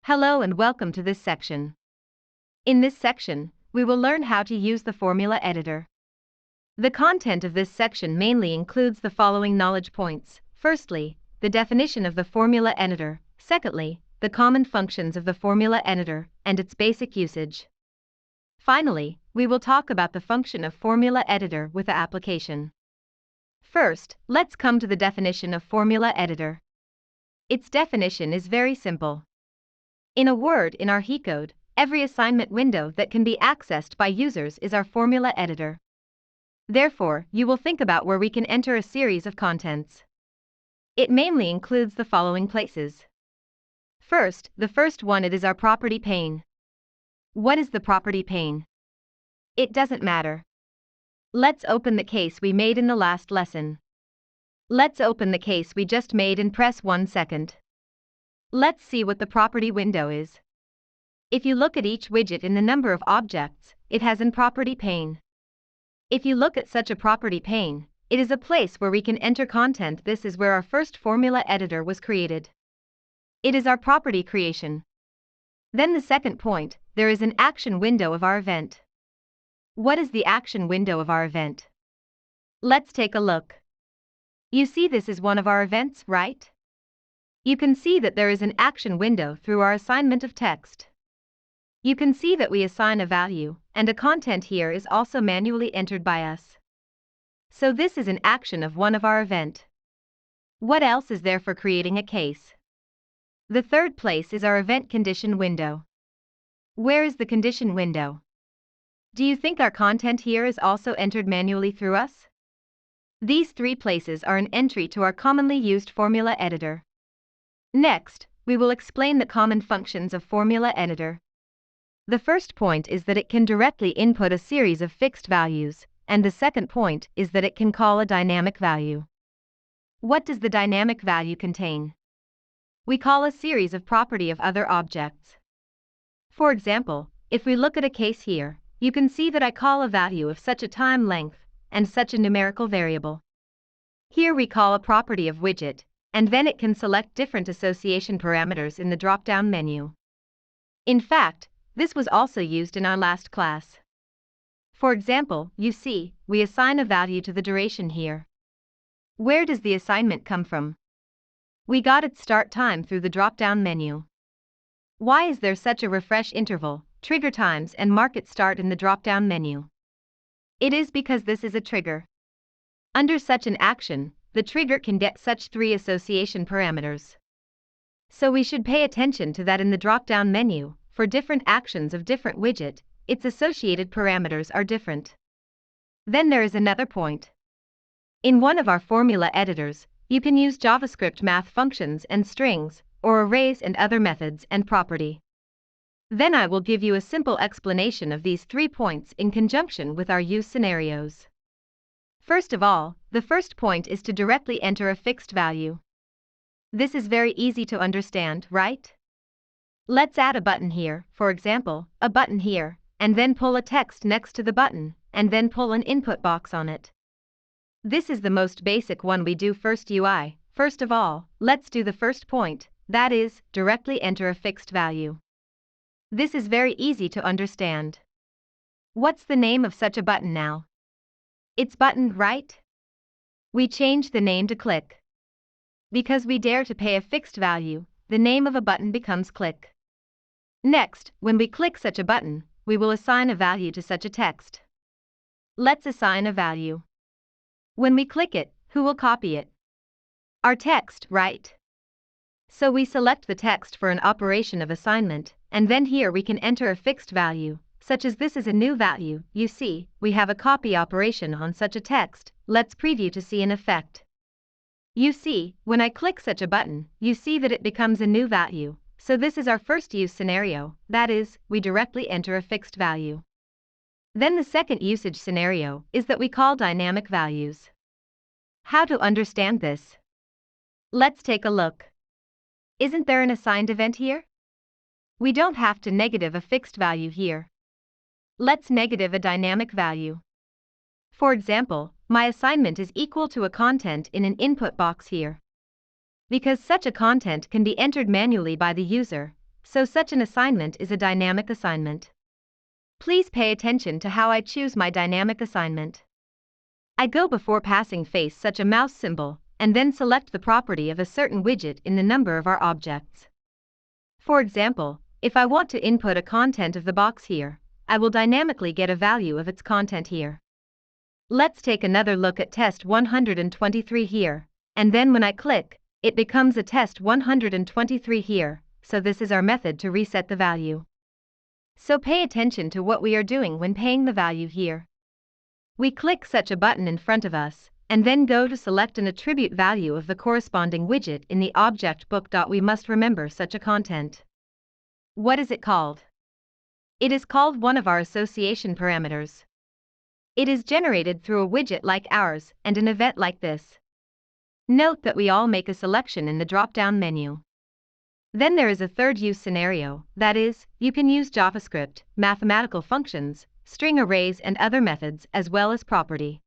Hello and welcome to this section. In this section, we will learn how to use the formula editor. The content of this section mainly includes the following knowledge points. Firstly, the definition of the formula editor. Secondly, the common functions of the formula editor and its basic usage. Finally, we will talk about the function of formula editor with the application. First, let's come to the definition of formula editor. Its definition is very simple. In a word, in our he code, every assignment window that can be accessed by users is our formula editor. Therefore, you will think about where we can enter a series of contents. It mainly includes the following places. First, the first one, it is our property pane. What is the property pane? It doesn't matter. Let's open the case we made in the last lesson. Let's open the case we just made and press 1 second. Let's see what the property window is. If you look at each widget in the number of objects it has in property pane. If you look at such a property pane, it is a place where we can enter content. This is where our first formula editor was created. It is our property creation. Then the second point, there is an action window of our event. What is the action window of our event? Let's take a look. You see this is one of our events, right? You can see that there is an action window through our assignment of text. You can see that we assign a value, and a content here is also manually entered by us. So this is an action of one of our event. What else is there for creating a case? The third place is our event condition window. Where is the condition window? Do you think our content here is also entered manually through us? These three places are an entry to our commonly used formula editor. Next, we will explain the common functions of formula editor. The first point is that it can directly input a series of fixed values, and the second point is that it can call a dynamic value. What does the dynamic value contain? We call a series of property of other objects. For example, if we look at a case here, you can see that I call a value of such a time length and such a numerical variable. Here we call a property of widget, and then it can select different association parameters in the drop-down menu. In fact, this was also used in our last class. For example, you see, we assign a value to the duration here. Where does the assignment come from? We got its start time through the drop-down menu. Why is there such a refresh interval, trigger times and market start in the drop-down menu? It is because this is a trigger. Under such an action, the trigger can get such three association parameters. So we should pay attention to that in the drop-down menu. For different actions of different widget, its associated parameters are different. Then there is another point. In one of our formula editors, you can use JavaScript math functions and strings, or arrays and other methods and property. Then I will give you a simple explanation of these 3 points in conjunction with our use scenarios. First of all, the first point is to directly enter a fixed value. This is very easy to understand, right? Let's add a button here, for example, a button here, and then pull a text next to the button, and then pull an input box on it. This is the most basic one we do first UI. First of all, let's do the first point, that is, directly enter a fixed value. This is very easy to understand. What's the name of such a button now? It's button, right? We change the name to click. Because we dare to pay a fixed value, the name of a button becomes click. Next, when we click such a button, we will assign a value to such a text. Let's assign a value. When we click it, who will copy it? Our text, right? So we select the text for an operation of assignment, and then here we can enter a fixed value, such as this is a new value. You see, we have a copy operation on such a text. Let's preview to see an effect. You see, when I click such a button, you see that it becomes a new value. So this is our first use scenario, that is, we directly enter a fixed value. Then the second usage scenario is that we call dynamic values. How to understand this? Let's take a look. Isn't there an assigned event here? We don't have to negative a fixed value here. Let's negative a dynamic value. For example, my assignment is equal to a content in an input box here. Because such a content can be entered manually by the user, so such an assignment is a dynamic assignment. Please pay attention to how I choose my dynamic assignment. I go before passing face such a mouse symbol, and then select the property of a certain widget in the number of our objects. For example, if I want to input a content of the box here, I will dynamically get a value of its content here. Let's take another look at test 123 here, and then when I click, it becomes a test 123 here, so this is our method to reset the value. So pay attention to what we are doing when paying the value here. We click such a button in front of us, and then go to select an attribute value of the corresponding widget in the object book. We must remember such a content. What is it called? It is called one of our association parameters. It is generated through a widget like ours and an event like this. Note that we all make a selection in the drop-down menu. Then there is a third use scenario, that is, you can use JavaScript, mathematical functions, string arrays and other methods as well as property.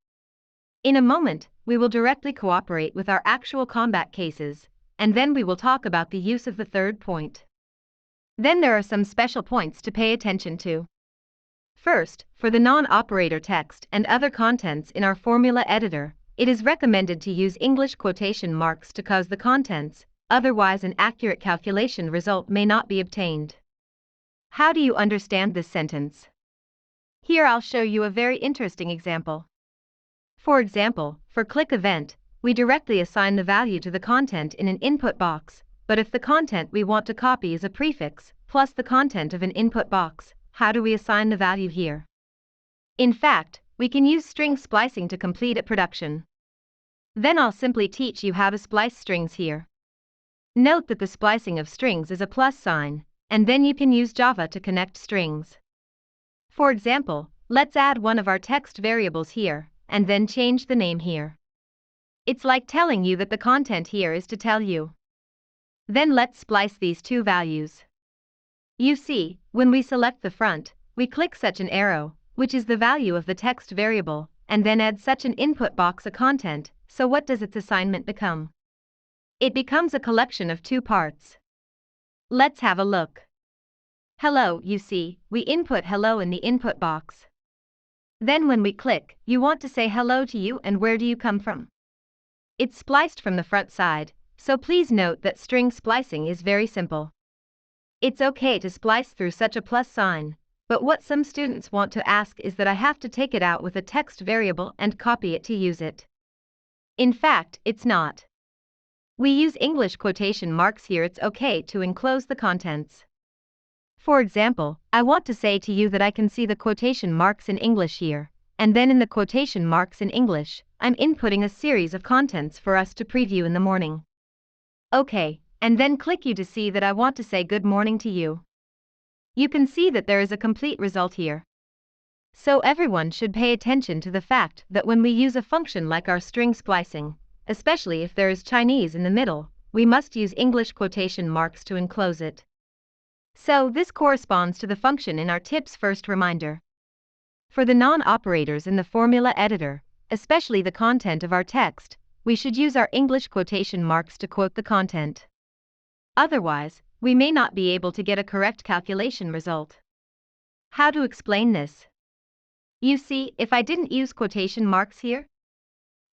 In a moment, we will directly cooperate with our actual combat cases, and then we will talk about the use of the third point. Then there are some special points to pay attention to. First, for the non-operator text and other contents in our formula editor, it is recommended to use English quotation marks to cause the contents, otherwise an accurate calculation result may not be obtained. How do you understand this sentence? Here I'll show you a very interesting example. For example, for click event, we directly assign the value to the content in an input box, but if the content we want to copy is a prefix, plus the content of an input box, how do we assign the value here? In fact, we can use string splicing to complete a production. Then I'll simply teach you how to splice strings here. Note that the splicing of strings is a plus sign, and then you can use Java to connect strings. For example, let's add one of our text variables here, and then change the name here. It's like telling you that the content here is to tell you. Then let's splice these two values. You see, when we select the front, we click such an arrow, which is the value of the text variable, and then add such an input box a content, so what does its assignment become? It becomes a collection of two parts. Let's have a look. Hello, you see, we input hello in the input box. Then when we click, you want to say hello to you and where do you come from? It's spliced from the front side, so please note that string splicing is very simple. It's okay to splice through such a plus sign, but what some students want to ask is that I have to take it out with a text variable and copy it to use it. In fact, it's not. We use English quotation marks here. It's okay to enclose the contents. For example, I want to say to you that I can see the quotation marks in English here, and then in the quotation marks in English, I'm inputting a series of contents for us to preview in the morning. Okay, and then click you to see that I want to say good morning to you. You can see that there is a complete result here. So everyone should pay attention to the fact that when we use a function like our string splicing, especially if there is Chinese in the middle, we must use English quotation marks to enclose it. So this corresponds to the function in our tips first reminder. For the non-operators in the formula editor, especially the content of our text, we should use our English quotation marks to quote the content. Otherwise, we may not be able to get a correct calculation result. How to explain this? You see, if I didn't use quotation marks here,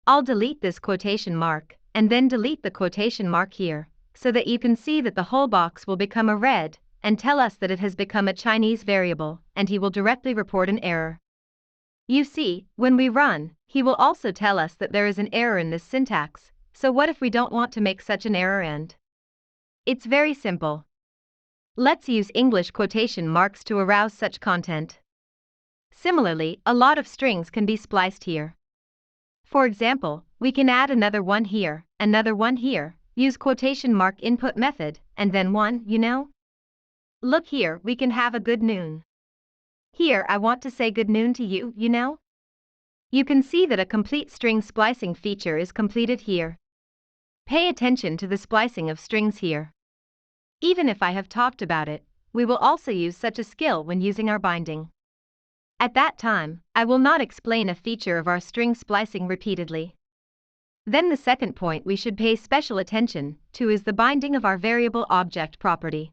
I'll delete this quotation mark, and then delete the quotation mark here, so that you can see that the whole box will become a red, and tell us that it has become a Chinese variable, and he will directly report an error. You see, when we run, he will also tell us that there is an error in this syntax, so what if we don't want to make such an error and? It's very simple. Let's use English quotation marks to arouse such content. Similarly, a lot of strings can be spliced here. For example, we can add another one here, use quotation mark input method, and then one, Look here, we can have a good noon. Here I want to say good noon to you, You can see that a complete string splicing feature is completed here. Pay attention to the splicing of strings here. Even if I have talked about it, we will also use such a skill when using our binding. At that time, I will not explain a feature of our string splicing repeatedly. Then the second point we should pay special attention to is the binding of our variable object property.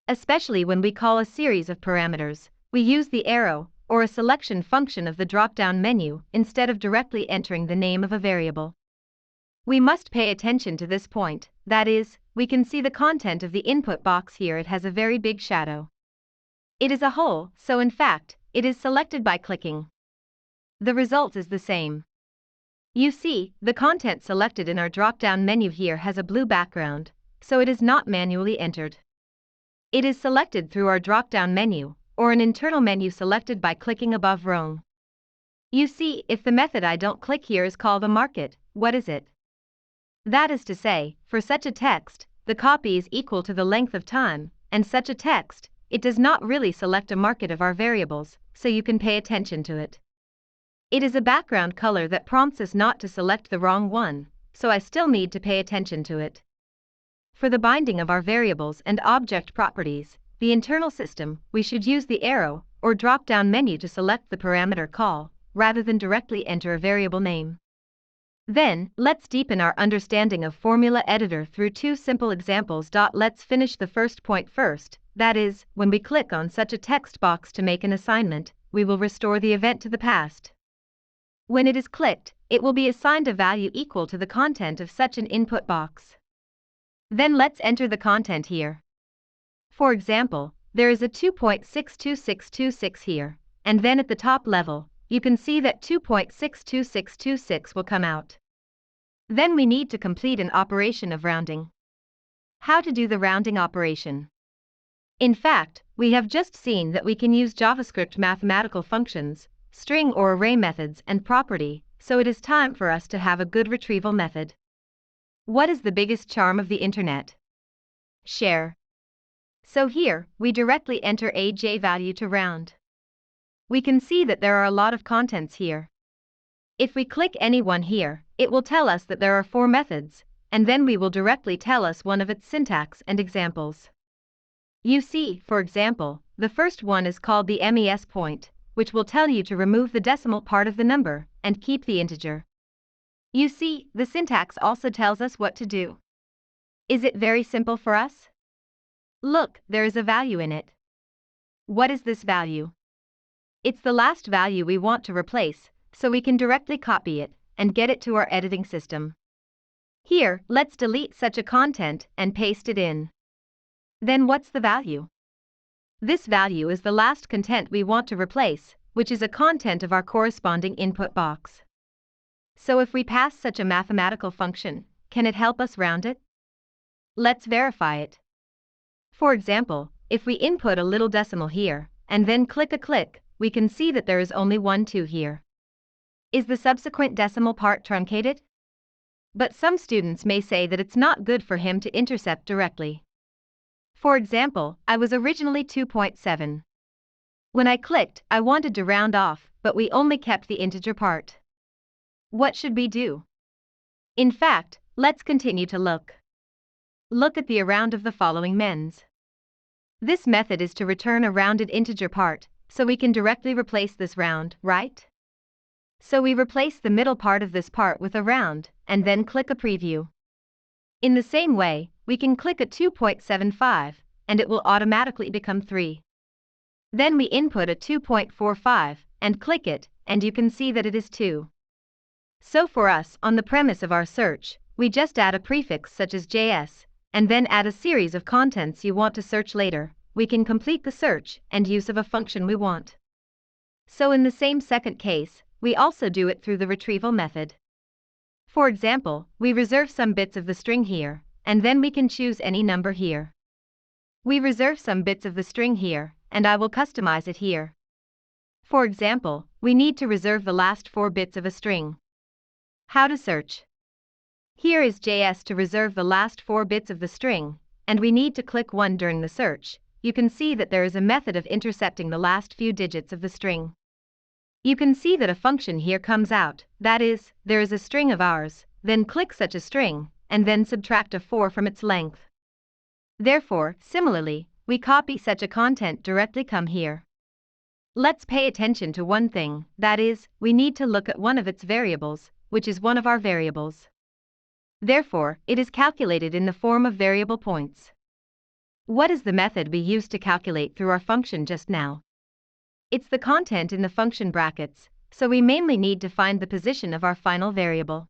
Especially when we call a series of parameters, we use the arrow or a selection function of the drop-down menu instead of directly entering the name of a variable. We must pay attention to this point, that is, we can see the content of the input box here. It has a very big shadow. It is a hole, so in fact, it is selected by clicking. The result is the same. You see, the content selected in our drop-down menu here has a blue background, so it is not manually entered. It is selected through our drop-down menu, or an internal menu selected by clicking above row. You see, if the method I don't click here is called a market, what is it? That is to say, for such a text, the copy is equal to the length of time, and such a text, it does not really select a market of our variables, so you can pay attention to it. It is a background color that prompts us not to select the wrong one, so I still need to pay attention to it. For the binding of our variables and object properties, the internal system, we should use the arrow or drop-down menu to select the parameter call, rather than directly enter a variable name. Then, let's deepen our understanding of Formula Editor through two simple examples. Let's finish the first point first, that is, when we click on such a text box to make an assignment, we will restore the event to the past. When it is clicked, it will be assigned a value equal to the content of such an input box. Then let's enter the content here. For example, there is a 2.62626 here, and then at the top level, you can see that 2.62626 will come out. Then we need to complete an operation of rounding. How to do the rounding operation? In fact, we have just seen that we can use JavaScript mathematical functions, string or array methods and property, so it is time for us to have a good retrieval method. What is the biggest charm of the internet? Share. So here, we directly enter a j value to round. We can see that there are a lot of contents here. If we click any one here, it will tell us that there are 4 methods, and then we will directly tell us one of its syntax and examples. You see, for example, the first one is called the mes point, which will tell you to remove the decimal part of the number and keep the integer. You see, the syntax also tells us what to do. Is it very simple for us? Look, there is a value in it. What is this value? It's the last value we want to replace, so we can directly copy it and get it to our editing system. Here, let's delete such a content and paste it in. Then what's the value? This value is the last content we want to replace, which is a content of our corresponding input box. So if we pass such a mathematical function, can it help us round it? Let's verify it. For example, if we input a little decimal here, and then click a click, we can see that there is only 1 2 here. Is the subsequent decimal part truncated? But some students may say that it's not good for him to intercept directly. For example, I was originally 2.7. When I clicked, I wanted to round off, but we only kept the integer part. What should we do? In fact, let's continue to look. Look at the around of the following mens. This method is to return a rounded integer part, so we can directly replace this round, right? So we replace the middle part of this part with a round, and then click a preview. In the same way, we can click a 2.75, and it will automatically become 3. Then we input a 2.45, and click it, and you can see that it is 2. So for us, on the premise of our search, we just add a prefix such as JS, and then add a series of contents you want to search later. We can complete the search and use of a function we want. So in the same second case, we also do it through the retrieval method. For example, we reserve some bits of the string here, and then we can choose any number here. We reserve some bits of the string here, and I will customize it here. For example, we need to reserve the last 4 bits of a string. How to search? Here is JS to reserve the last 4 bits of the string, and we need to click 1 during the search. You can see that there is a method of intercepting the last few digits of the string. You can see that a function here comes out, that is, there is a string of ours, then click such a string, and then subtract a 4 from its length. Therefore, similarly, we copy such a content directly come here. Let's pay attention to one thing, that is, we need to look at one of its variables, which is one of our variables. Therefore, it is calculated in the form of variable points. What is the method we used to calculate through our function just now? It's the content in the function brackets, so we mainly need to find the position of our final variable.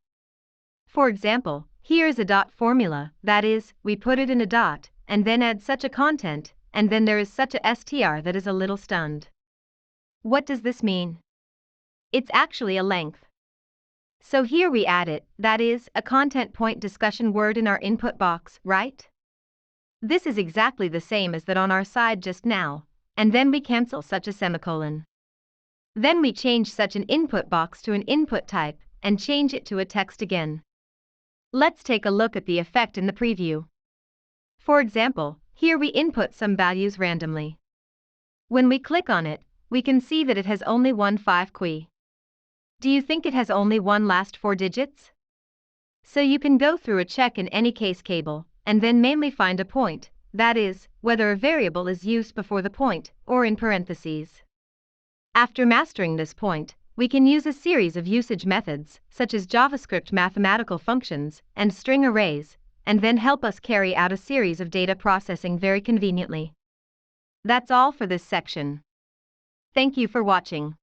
For example, here is a dot formula, that is, we put it in a dot, and then add such a content, and then there is such a str that is a little stunned. What does this mean? It's actually a length. So here we add it, that is, a content point discussion word in our input box, right? This is exactly the same as that on our side just now, and then we cancel such a semicolon. Then we change such an input box to an input type, and change it to a text again. Let's take a look at the effect in the preview. For example, here we input some values randomly. When we click on it, we can see that it has only 5 key. Do you think it has only one last 4 digits? So you can go through a check in any case cable, and then mainly find a point, that is, whether a variable is used before the point, or in parentheses. After mastering this point, we can use a series of usage methods, such as JavaScript mathematical functions and string arrays, and then help us carry out a series of data processing very conveniently. That's all for this section. Thank you for watching.